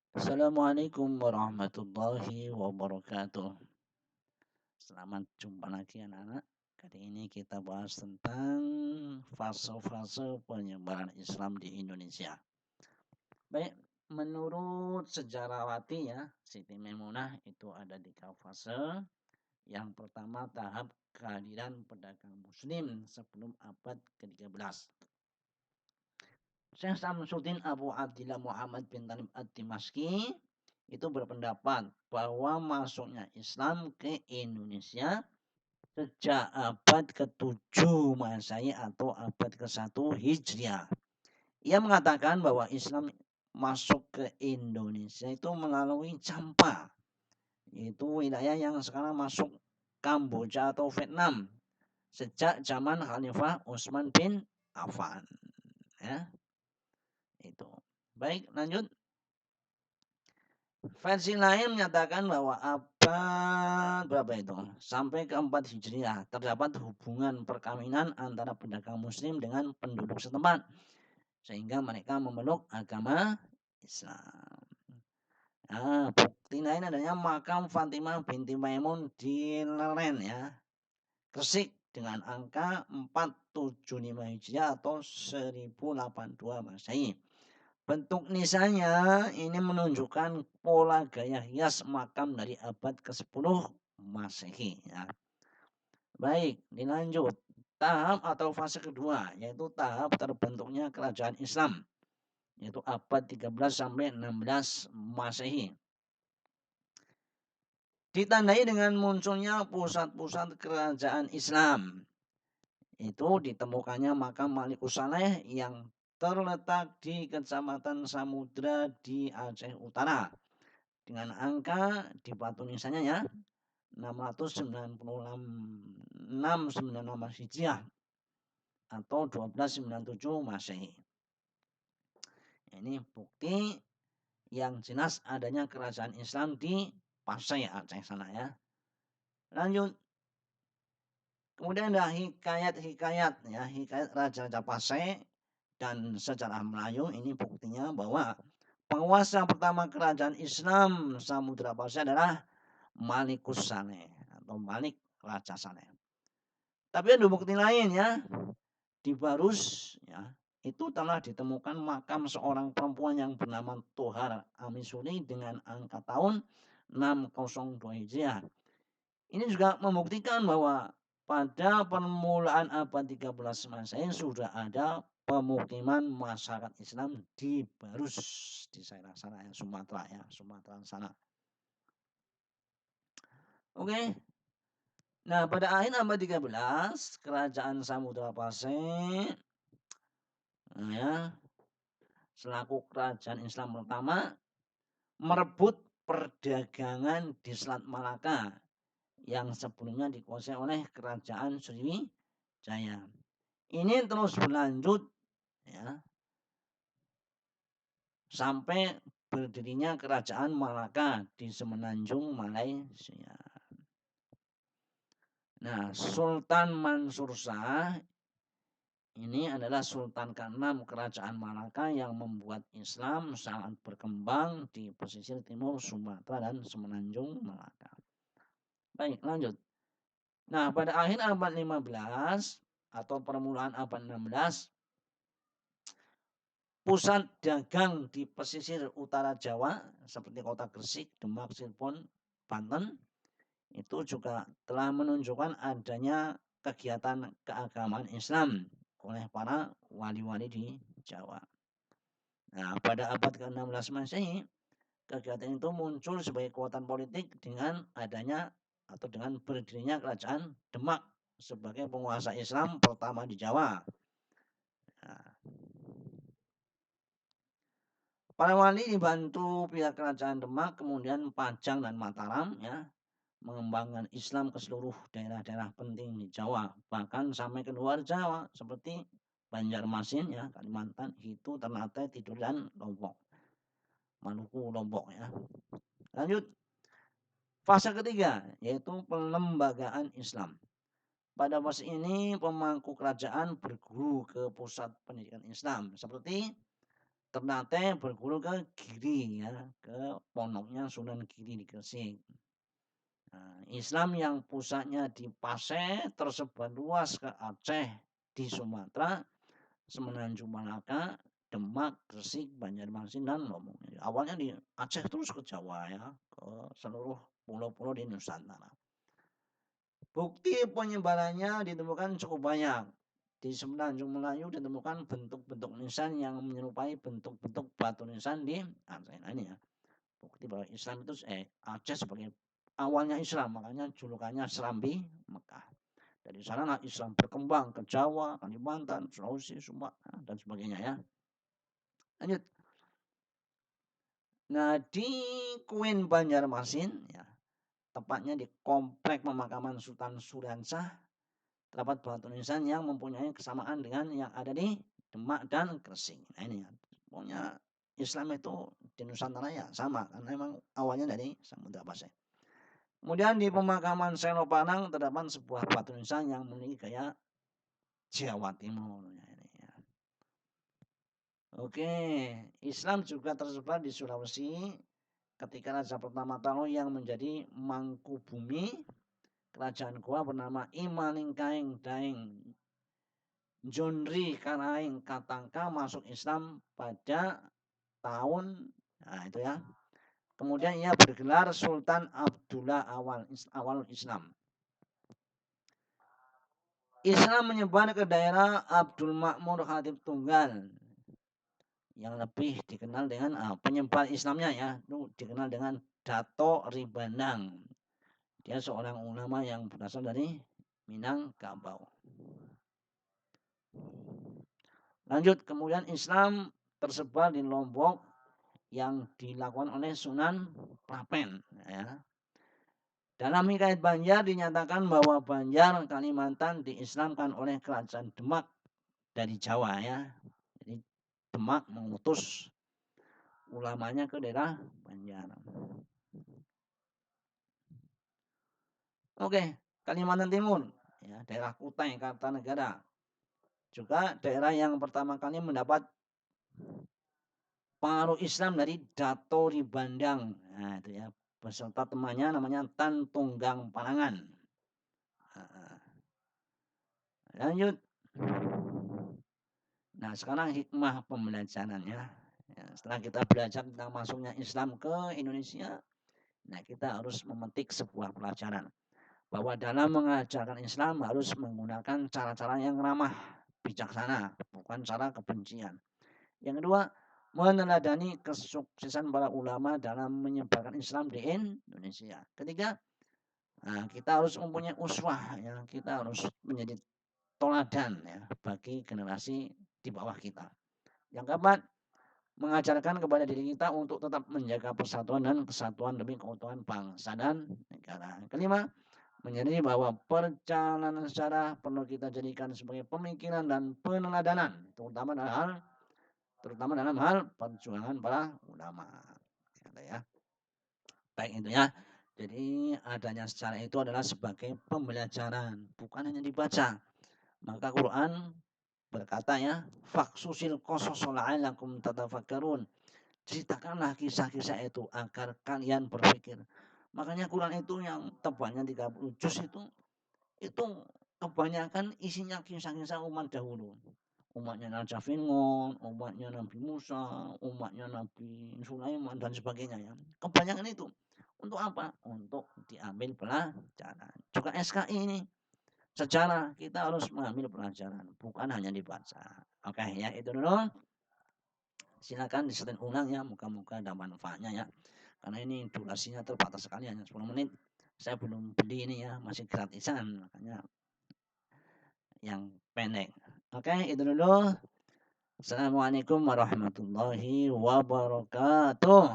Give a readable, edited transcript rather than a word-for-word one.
Assalamualaikum warahmatullahi wabarakatuh. Selamat jumpa lagi anak-anak. Kali ini kita bahas tentang fase-fase penyebaran Islam di Indonesia. Baik, menurut sejarawati ya, Siti Maimunah itu ada 3 fase. Yang pertama tahap kehadiran pedagang muslim sebelum abad ke-13. Syekh Samsuddin Abu Abdillah Muhammad bin Talib Ad-Dimashqi itu berpendapat bahwa masuknya Islam ke Indonesia sejak abad ke-7 Masehi atau abad ke-1 Hijriah. Ia mengatakan bahwa Islam masuk ke Indonesia itu melalui Champa, yaitu wilayah yang sekarang masuk Kamboja atau Vietnam sejak zaman Khalifah Utsman bin Affan. Ya, itu. Baik, lanjut. Versi lain menyatakan bahwa abad berapa itu? Sampai ke-4 Hijriah terdapat hubungan perkawinan antara pedagang muslim dengan penduduk setempat sehingga mereka memeluk agama Islam. Nah, bukti lain adanya makam Fatimah binti Maimun di Leren ya, Gresik dengan angka 475 Hijriah atau 1082 Masehi. Bentuk nisannya ini menunjukkan pola gaya hias makam dari abad ke-10 Masehi. Ya. Baik, dilanjut. Tahap atau fase kedua, yaitu tahap terbentuknya kerajaan Islam, yaitu abad 13 sampai 16 Masehi. Ditandai dengan munculnya pusat-pusat kerajaan Islam. Itu ditemukannya makam Malikus Saleh yang terletak di Kecamatan Samudra di Aceh Utara dengan angka di batu nisannya ya 696 Hijriah atau 1297 Masehi. Ini bukti yang jelas adanya kerajaan Islam di Pasai Aceh sana ya. Lanjut. Kemudian ada hikayat-hikayat ya, hikayat Raja-Raja Pasai dan sejarah Melayu ini buktinya bahwa penguasa pertama kerajaan Islam Samudra Pasai adalah Malikus Saleh atau Malik Raja Saleh. Tapi ada bukti lain ya, di Barus ya, itu telah ditemukan makam seorang perempuan yang bernama Tohar Amisuli dengan angka tahun 602 Hijriah. Ini juga membuktikan bahwa pada permulaan abad 13 Masehi sudah ada pemukiman masyarakat Islam di Barus di sana ya, Sumatera ya, Sumatera sana. Oke. Nah, pada akhir abad 13, kerajaan Samudra Pasai ya, selaku kerajaan Islam pertama merebut perdagangan di Selat Malaka yang sebelumnya dikuasai oleh kerajaan Sriwijaya. Ini terus berlanjut ya sampai berdirinya kerajaan Malaka di Semenanjung Malaysia. Nah, Sultan Mansur Shah ini adalah Sultan ke-6 kerajaan Malaka yang membuat Islam sangat berkembang di pesisir timur Sumatera dan Semenanjung Malaka. Baik, lanjut. Nah, pada akhir abad 15 atau permulaan abad 16, pusat dagang di pesisir utara Jawa seperti kota Gresik, Demak, Cirebon, Banten itu juga telah menunjukkan adanya kegiatan keagamaan Islam oleh para wali-wali di Jawa. Nah, pada abad ke-16 Masehi, kegiatan itu muncul sebagai kekuatan politik dengan adanya atau dengan berdirinya kerajaan Demak sebagai penguasa Islam pertama di Jawa. Nah, para wali dibantu pihak kerajaan Demak, kemudian Pajang dan Mataram ya, mengembangkan Islam ke seluruh daerah-daerah penting di Jawa, bahkan sampai ke luar Jawa seperti Banjarmasin ya, Kalimantan, Hitu, Ternate, Tidul dan Lombok. Maluku, Lombok ya. Lanjut. Fase ketiga yaitu pelembagaan Islam. Pada fase ini pemangku kerajaan berguru ke pusat pendidikan Islam seperti Ternate berguru ke Giri ya, ke pondoknya Sunan Giri di Gresik. Nah, Islam yang pusatnya di Pasai tersebar luas ke Aceh, di Sumatera, Semenanjung Malaka, Demak, Gresik, Banjarmasin dan Lombok. Awalnya di Aceh terus ke Jawa ya, ke seluruh pulau-pulau di Nusantara. Bukti penyebarannya ditemukan cukup banyak. Di Semenanjung Melayu ditemukan bentuk-bentuk nisan yang menyerupai bentuk-bentuk batu nisan di Aceh. Nah, ini ya, bukti bahwa Islam itu Aceh sebagai awalnya Islam, makanya julukannya Serambi Mekah. Dari sana Islam berkembang ke Jawa, Kalimantan, Sulawesi, Sumatera dan sebagainya ya. Lanjut. Nah, di Kuin Banjarmasin ya, tepatnya di komplek pemakaman Sultan Suriansah, terdapat batu nisan yang mempunyai kesamaan dengan yang ada di Demak dan Gresik. Nah, ini ya. Pokoknya Islam itu di Nusantara ya sama karena memang awalnya dari Samudra Pasai. Kemudian di pemakaman Senopanang terdapat sebuah batu nisan yang memiliki gaya Jawa Timur. Ya. Oke, Islam juga tersebar di Sulawesi ketika raja pertama Talo yang menjadi Mangkubumi kerajaan Goa bernama Imaningkaing Daeng Jonri Karaing Katangka masuk Islam pada tahun itu ya. Kemudian ia bergelar Sultan Abdullah awal Islam. Islam menyebar ke daerah Abdul Makmur Khatib Tunggal yang lebih dikenal dengan penyebar Islamnya ya, itu dikenal dengan Dato Ribandang. Dia seorang ulama yang berasal dari Minangkabau. Lanjut, kemudian Islam tersebar di Lombok yang dilakukan oleh Sunan Prapen. Ya. Dalam Hikayat Banjar dinyatakan bahwa Banjar Kalimantan diislamkan oleh kerajaan Demak dari Jawa ya. Jadi Demak mengutus ulamanya ke daerah Banjar. Oke, Kalimantan Timur, ya, daerah Kutai Kartanegara. Juga daerah yang pertama kali mendapat pengaruh Islam dari Dato Ribandang. Nah, itu ya, beserta temannya namanya Tan Tunggang Palangan. Lanjut. Nah, sekarang hikmah pembelajarannya. Ya, setelah kita belajar tentang masuknya Islam ke Indonesia, nah kita harus memetik sebuah pelajaran. Bahwa dalam mengajarkan Islam harus menggunakan cara-cara yang ramah, bijaksana, bukan cara kebencian. Yang kedua, meneladani kesuksesan para ulama dalam menyebarkan Islam di Indonesia. Ketiga, kita harus mempunyai uswah, ya, kita harus menjadi toladan ya bagi generasi di bawah kita. Yang keempat, mengajarkan kepada diri kita untuk tetap menjaga persatuan dan kesatuan demi keutuhan bangsa dan negara. Kelima, menyadari bahwa perjalanan sejarah perlu kita jadikan sebagai pemikiran dan peneladanan, terutama dalam hal perjuangan para ulama. Ya. Baik itu ya. Jadi adanya sejarah itu adalah sebagai pembelajaran, bukan hanya dibaca. Maka Quran berkata ya, faksusil qasasa la'allakum tatafakkarun. Ceritakanlah kisah-kisah itu agar kalian berpikir. Makanya Quran itu yang tebalnya 30 juz itu kebanyakan isinya kisah-kisah umat dahulu. Umatnya Nabi Fir'aun, umatnya Nabi Musa, umatnya Nabi Sulaiman dan sebagainya ya. Kebanyakan itu. Untuk apa? Untuk diambil pelajaran. Juga SKI ini sejarah kita harus mengambil pelajaran, bukan hanya dibaca. Oke ya, itu dulu. Silakan disetin ulang ya, muka-muka ada manfaatnya ya. Karena ini durasinya terbatas sekali, hanya 10 menit. Saya belum beli ini ya, masih gratisan, makanya yang pendek. Oke, itu dulu. Assalamualaikum warahmatullahi wabarakatuh.